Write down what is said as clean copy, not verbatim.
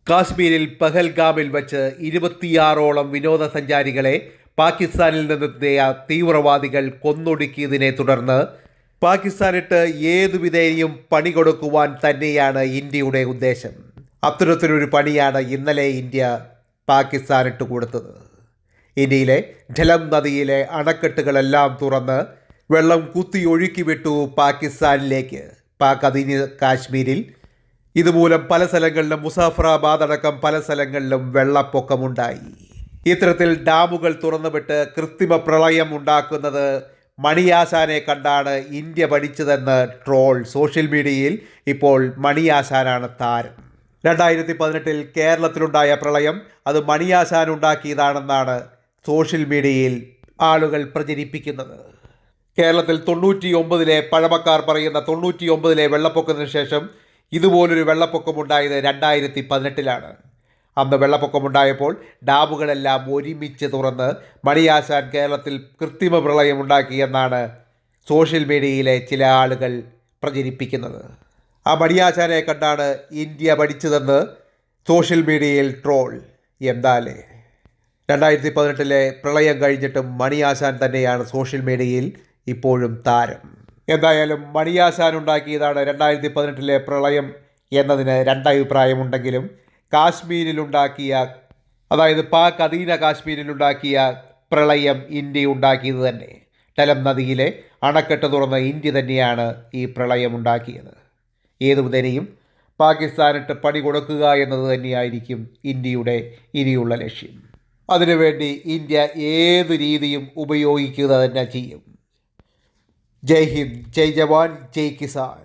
കാശ്മീരിൽ പഹൽഗാമിൽ വച്ച് 26ഓളം വിനോദസഞ്ചാരികളെ പാകിസ്ഥാനിൽ നിന്നെത്തിയ തീവ്രവാദികൾ കൊന്നൊടുക്കിയതിനെ തുടർന്ന് പാകിസ്ഥാനിട്ട് ഏതുവിധേനയും പണി കൊടുക്കുവാൻ തന്നെയാണ് ഇന്ത്യയുടെ ഉദ്ദേശം. അത്തരത്തിലൊരു പണിയാണ് ഇന്നലെ ഇന്ത്യ പാകിസ്ഥാനിട്ട് കൊടുത്തത്. ഇന്ത്യയിലെ ഝലം നദിയിലെ അണക്കെട്ടുകളെല്ലാം തുറന്ന് വെള്ളം കുത്തിയൊഴുക്കി വിട്ടു പാകിസ്ഥാനിലേക്ക്. പാക് അധീന കാശ്മീരിൽ ഇതുമൂലം പല സ്ഥലങ്ങളിലും മുസാഫറാബാദ് അടക്കം പല സ്ഥലങ്ങളിലും വെള്ളപ്പൊക്കമുണ്ടായി. ഇത്തരത്തിൽ ഡാമുകൾ തുറന്നുവിട്ട് കൃത്രിമ പ്രളയം ഉണ്ടാക്കുന്നത് മണിയാശാനെ കണ്ടാണ് ഇന്ത്യ പഠിച്ചതെന്ന് ട്രോൾ. സോഷ്യൽ മീഡിയയിൽ ഇപ്പോൾ മണിയാശാനാണ് താരം. 2018 കേരളത്തിലുണ്ടായ പ്രളയം അത് മണിയാശാൻ ഉണ്ടാക്കിയതാണെന്നാണ് സോഷ്യൽ മീഡിയയിൽ ആളുകൾ പ്രചരിപ്പിക്കുന്നത്. കേരളത്തിൽ 99 പഴമക്കാർ പറയുന്ന 99 വെള്ളപ്പൊക്കത്തിന് ശേഷം ഇതുപോലൊരു വെള്ളപ്പൊക്കമുണ്ടായത് 2018 അന്ന് വെള്ളപ്പൊക്കമുണ്ടായപ്പോൾ ഡാമുകളെല്ലാം ഒരുമിച്ച് തുറന്ന് മണിയാശാൻ കേരളത്തിൽ കൃത്രിമ പ്രളയമുണ്ടാക്കിയെന്നാണ് സോഷ്യൽ മീഡിയയിലെ ചില ആളുകൾ പ്രചരിപ്പിക്കുന്നത്. ആ മണിയാശാനെ കണ്ടാണ് ഇന്ത്യ പഠിച്ചതെന്ന് സോഷ്യൽ മീഡിയയിൽ ട്രോൾ. എന്താലേ 2018 പ്രളയം കഴിഞ്ഞിട്ടും മണിയാശാൻ തന്നെയാണ് സോഷ്യൽ മീഡിയയിൽ ഇപ്പോഴും താരം. എന്തായാലും മണിയാശാൻ ഉണ്ടാക്കിയതാണ് 2018 പ്രളയം എന്നതിന് രണ്ടഭിപ്രായമുണ്ടെങ്കിലും കാശ്മീരിലുണ്ടാക്കിയ, അതായത് പാക് അധീന കാശ്മീരിലുണ്ടാക്കിയ പ്രളയം ഇന്ത്യ ഉണ്ടാക്കിയത് തന്നെ. ഝലം നദിയിലെ അണക്കെട്ട് തുറന്ന ഇന്ത്യ തന്നെയാണ് ഈ പ്രളയം ഉണ്ടാക്കിയത്. ഏതുവിധേനയും പാകിസ്ഥാനിട്ട് പണി കൊടുക്കുക എന്നത് തന്നെയായിരിക്കും ഇന്ത്യയുടെ ഇനിയുള്ള ലക്ഷ്യം. അതിനുവേണ്ടി ഇന്ത്യ ഏതു രീതിയും ഉപയോഗിക്കുക തന്നെ ചെയ്യും. ജയ് ഹിന്ദ്, ജയ് ജവാൻ, ജയ് കിസാൻ.